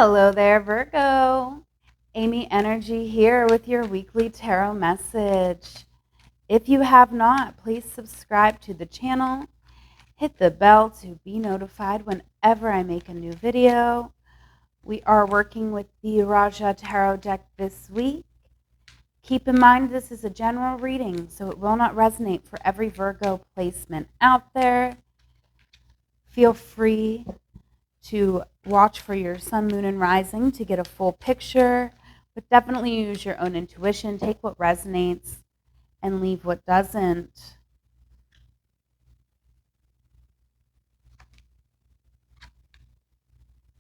Hello there, Virgo. Amy Energy here with your weekly tarot message. If you have not, please subscribe to the channel. Hit the bell to be notified whenever I make a new video. We are working with the Raja Tarot deck this week. Keep in mind this is a general reading, so it will not resonate for every Virgo placement out there. Feel free to watch for your sun, moon, and rising to get a full picture, but definitely use your own intuition. Take what resonates and leave what doesn't.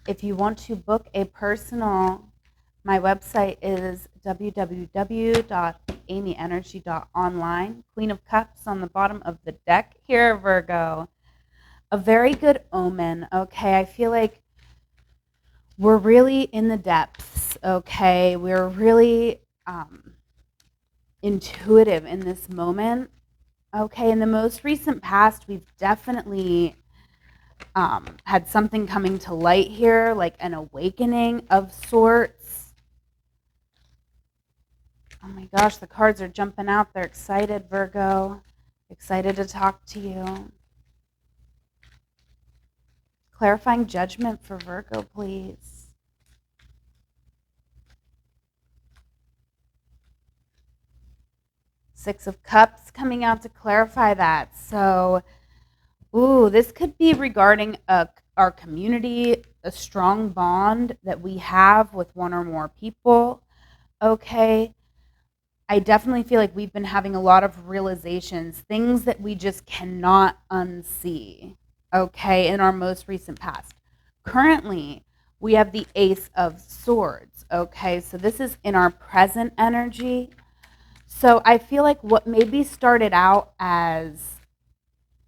If you want to book a personal, my website is www.amyenergy.online. Queen of Cups on the bottom of the deck here, Virgo. A very good omen, okay? I feel like we're really in the depths, okay? We're really intuitive in this moment, okay? In the most recent past, we've definitely had something coming to light here, like an awakening of sorts. Oh my gosh, the cards are jumping out. They're excited, Virgo. Excited to talk to you. Clarifying judgment for Virgo, please. Six of Cups coming out to clarify that. So, this could be regarding our community, a strong bond that we have with one or more people. Okay. I definitely feel like we've been having a lot of realizations, things that we just cannot unsee, okay, in our most recent past. Currently, we have the Ace of Swords, okay? So this is in our present energy. So I feel like what maybe started out as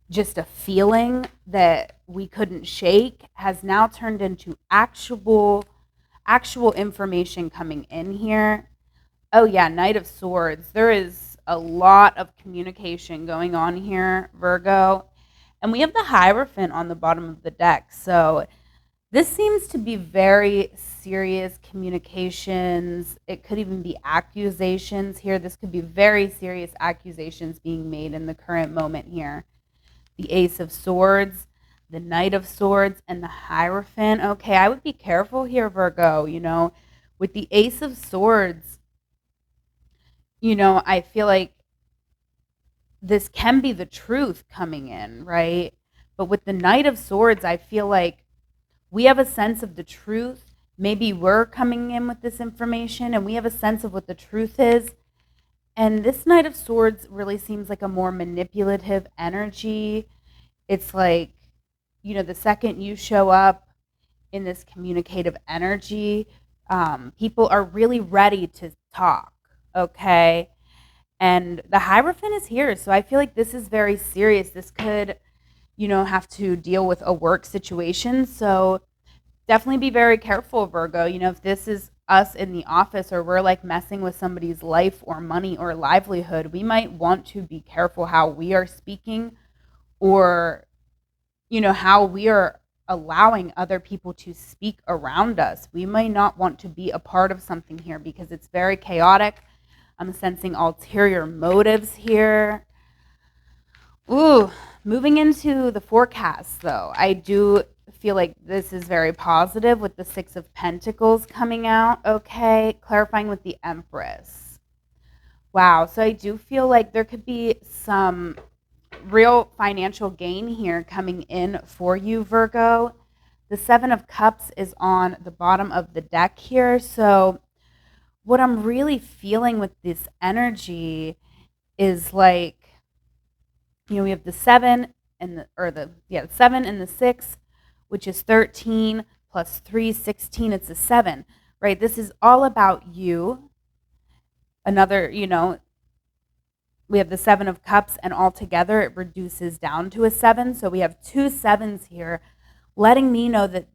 just a feeling that we couldn't shake has now turned into actual information coming in here. Oh yeah, Knight of Swords. There is a lot of communication going on here, Virgo. And we have the Hierophant on the bottom of the deck. So this seems to be very serious communications. It could even be accusations here. This could be very serious accusations being made in the current moment here. The Ace of Swords, the Knight of Swords, and the Hierophant. Okay, I would be careful here, Virgo. With the Ace of Swords, I feel like this can be the truth coming in, right? But with the Knight of Swords, I feel like we have a sense of the truth. Maybe we're coming in with this information and we have a sense of what the truth is. And this Knight of Swords really seems like a more manipulative energy. It's like, the second you show up in this communicative energy, people are really ready to talk. Okay. And the Hierophant is here. So I feel like this is very serious. This could, have to deal with a work situation. So definitely be very careful, Virgo. If this is us in the office or we're like messing with somebody's life or money or livelihood, we might want to be careful how we are speaking or, how we are allowing other people to speak around us. We may not want to be a part of something here because it's very chaotic. I'm sensing ulterior motives here. Moving into the forecast, though, I do feel like this is very positive with the Six of Pentacles coming out. Okay, clarifying with the Empress. Wow, so I do feel like there could be some real financial gain here coming in for you, Virgo. The Seven of Cups is on the bottom of the deck here, so what I'm really feeling with this energy is like, we have the 7 and the 7 and the 6, which is 13 plus 3, 16. It's a 7, right? This is all about you. Another, we have the 7 of Cups, and altogether it reduces down to a 7. So we have two 7s here, letting me know that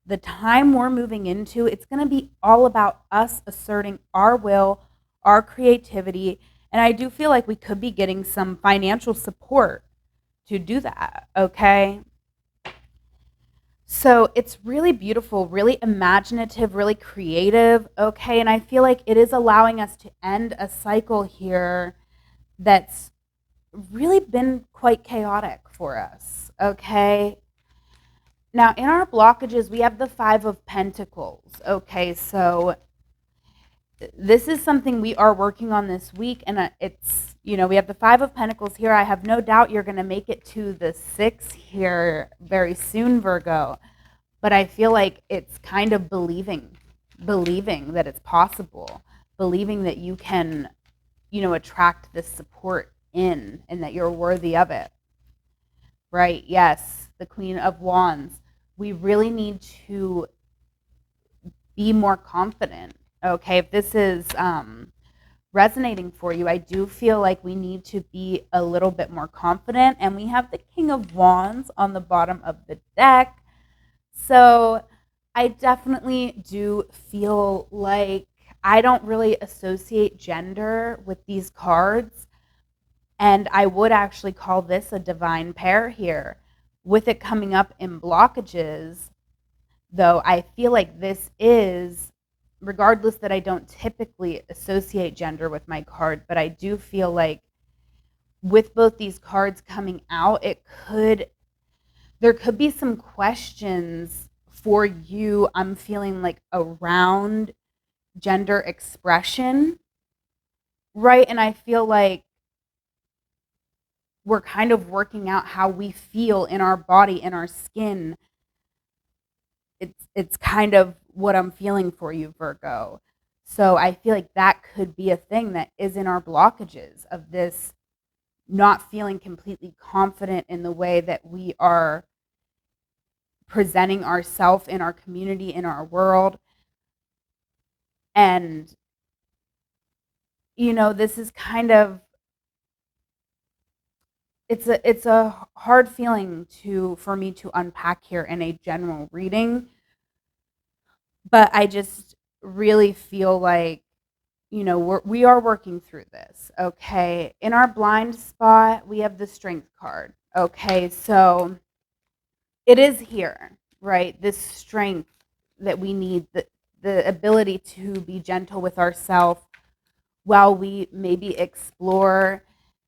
the time we're moving into, it's going to be all about us asserting our will, our creativity. And I do feel like we could be getting some financial support to do that, okay? So it's really beautiful, really imaginative, really creative. Okay. And I feel like it is allowing us to end a cycle here that's really been quite chaotic for us. Okay. Now, in our blockages, we have the Five of Pentacles. Okay. So this is something we are working on this week. And it's, we have the Five of Pentacles here. I have no doubt you're going to make it to the Six here very soon, Virgo. But I feel like it's kind of believing that it's possible, believing that you can, attract this support in and that you're worthy of it. Right? Yes, the Queen of Wands. We really need to be more confident. Okay, if this is resonating for you, I do feel like we need to be a little bit more confident. And we have the King of Wands on the bottom of the deck. So I definitely do feel like I don't really associate gender with these cards. And I would actually call this a divine pair here. With it coming up in blockages, though, I feel like this is, regardless that I don't typically associate gender with my card, but I do feel like with both these cards coming out, there could be some questions for you, I'm feeling like, around gender expression, right? And I feel like we're kind of working out how we feel in our body, in our skin. It's kind of what I'm feeling for you, Virgo. So I feel like that could be a thing that is in our blockages of this not feeling completely confident in the way that we are presenting ourselves in our community, in our world. And, this is kind of, it's a hard feeling for me to unpack here in a general reading, but I just really feel like, we are working through this. Okay, in our blind spot, we have the Strength card. Okay, so it is here, right? This strength that we need, the ability to be gentle with ourselves while we maybe explore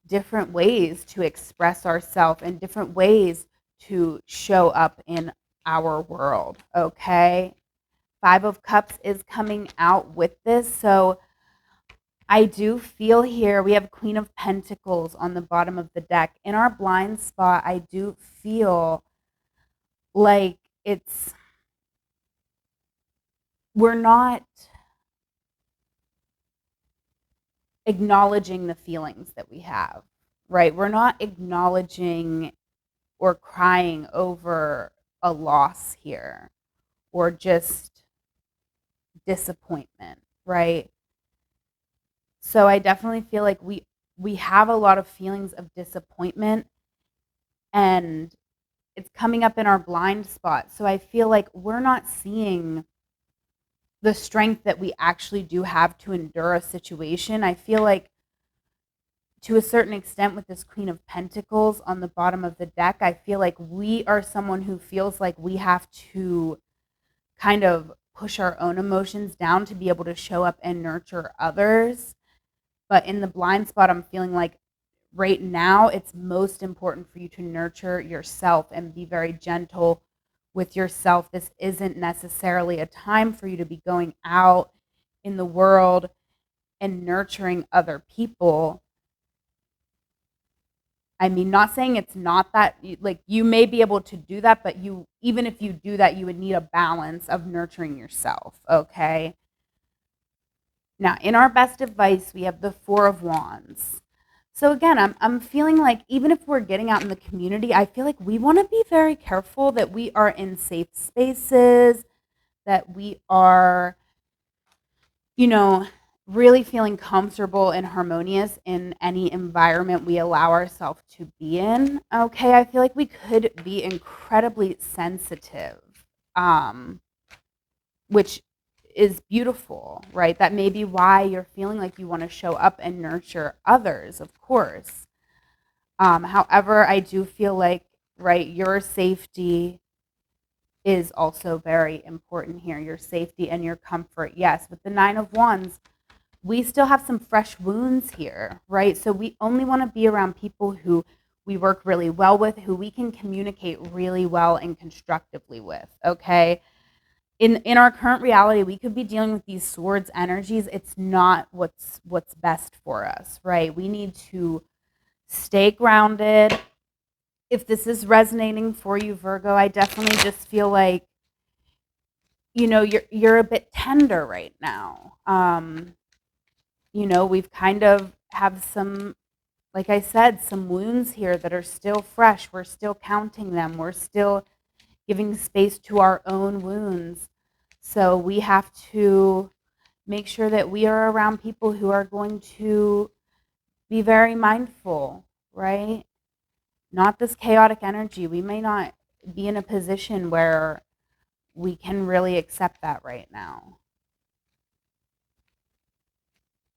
different ways to express ourselves and different ways to show up in our world. Okay, Five of Cups is coming out with this. So I do feel here we have Queen of Pentacles on the bottom of the deck. In our blind spot, I do feel like we're not acknowledging the feelings that we have, right? We're not acknowledging or crying over a loss here or just disappointment, right? So I definitely feel like we have a lot of feelings of disappointment, and it's coming up in our blind spot. So I feel like we're not seeing the strength that we actually do have to endure a situation. I feel like to a certain extent with this Queen of Pentacles on the bottom of the deck, I feel like we are someone who feels like we have to kind of push our own emotions down to be able to show up and nurture others. But in the blind spot, I'm feeling like right now it's most important for you to nurture yourself and be very gentle with yourself. This isn't necessarily a time for you to be going out in the world and nurturing other people. I mean, not saying it's not that, like, you may be able to do that, but even if you do that, you would need a balance of nurturing yourself, okay? Now, in our best advice, we have the Four of Wands. So again, I'm feeling like even if we're getting out in the community, I feel like we want to be very careful that we are in safe spaces, that we are, really feeling comfortable and harmonious in any environment we allow ourselves to be in. Okay, I feel like we could be incredibly sensitive, which is beautiful, right? That may be why you're feeling like you want to show up and nurture others, of course. However, I do feel like, right, your safety is also very important here. Your safety and your comfort. Yes, with the Nine of Wands, we still have some fresh wounds here, right? So we only want to be around people who we work really well with, who we can communicate really well and constructively with, okay? In our current reality, we could be dealing with these swords energies. It's not what's best for us, right? We need to stay grounded. If this is resonating for you, Virgo, I definitely just feel like, you're a bit tender right now. We've kind of have some, like I said, some wounds here that are still fresh. We're still counting them. We're still giving space to our own wounds. So we have to make sure that we are around people who are going to be very mindful, right? Not this chaotic energy. We may not be in a position where we can really accept that right now.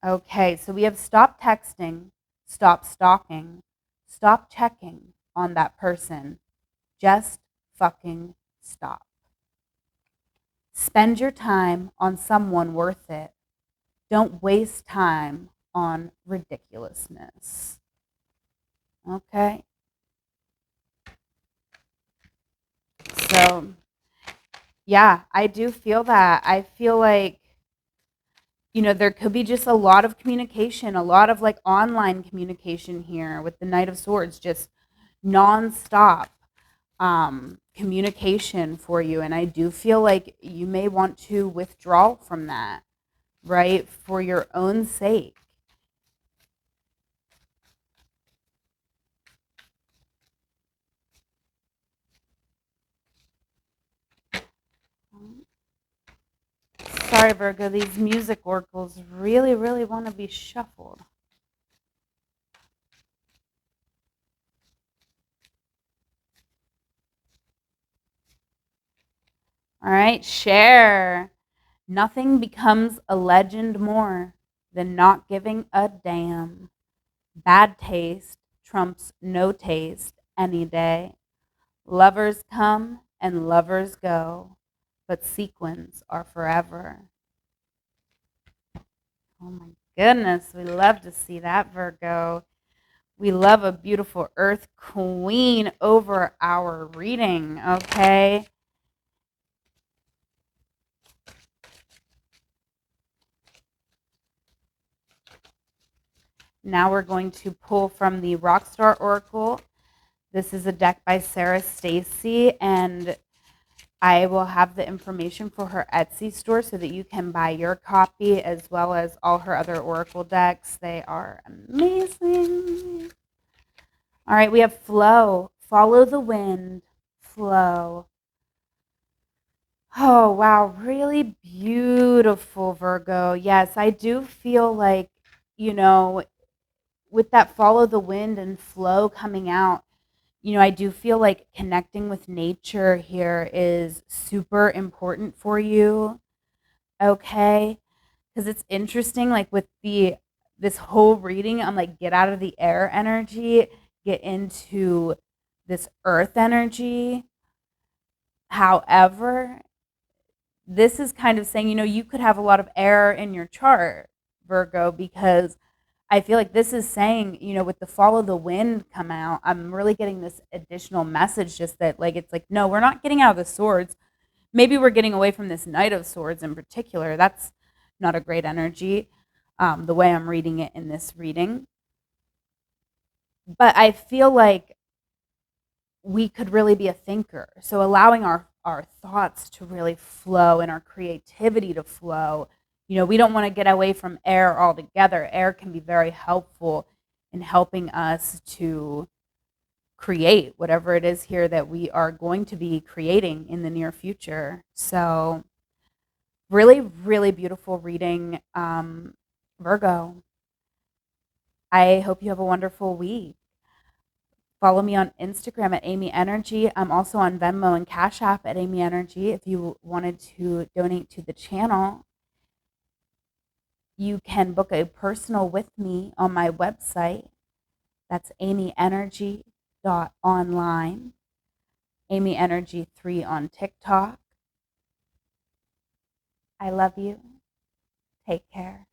Okay, so we have stop texting, stop stalking, stop checking on that person. Just fucking stop. Spend your time on someone worth it. Don't waste time on ridiculousness. Okay? So, yeah, I do feel that. I feel like, there could be just a lot of communication, a lot of like online communication here with the Knight of Swords, just nonstop communication for you. And I do feel like you may want to withdraw from that, right? For your own sake. Sorry, Virgo, these music oracles really, really want to be shuffled. All right, share. Nothing becomes a legend more than not giving a damn. Bad taste trumps no taste any day. Lovers come and lovers go, but sequins are forever. Oh my goodness, we love to see that, Virgo. We love a beautiful Earth Queen over our reading, okay? Now we're going to pull from the Rockstar Oracle. This is a deck by Sarah Stacy, and I will have the information for her Etsy store so that you can buy your copy as well as all her other Oracle decks. They are amazing. All right, we have flow. Follow the wind. Flow. Oh, wow. Really beautiful, Virgo. Yes, I do feel like, with that follow the wind and flow coming out, I do feel like connecting with nature here is super important for you. Okay? Because it's interesting, like with this whole reading, I'm like, get out of the air energy, get into this earth energy. However, this is kind of saying, you could have a lot of air in your chart, Virgo, because I feel like this is saying, with the follow the wind come out, I'm really getting this additional message just that, like, it's like, no, we're not getting out of the swords. Maybe we're getting away from this Knight of Swords in particular. That's not a great energy, the way I'm reading it in this reading. But I feel like we could really be a thinker. So allowing our thoughts to really flow and our creativity to flow. We don't want to get away from air altogether. Air can be very helpful in helping us to create whatever it is here that we are going to be creating in the near future. So really, really beautiful reading, Virgo. I hope you have a wonderful week. Follow me on Instagram at amyenergy. I'm also on Venmo and Cash App at amyenergy. If you wanted to donate to the channel, you can book a personal with me on my website. That's amyenergy.online. amyenergy3 on TikTok. I love you. Take care.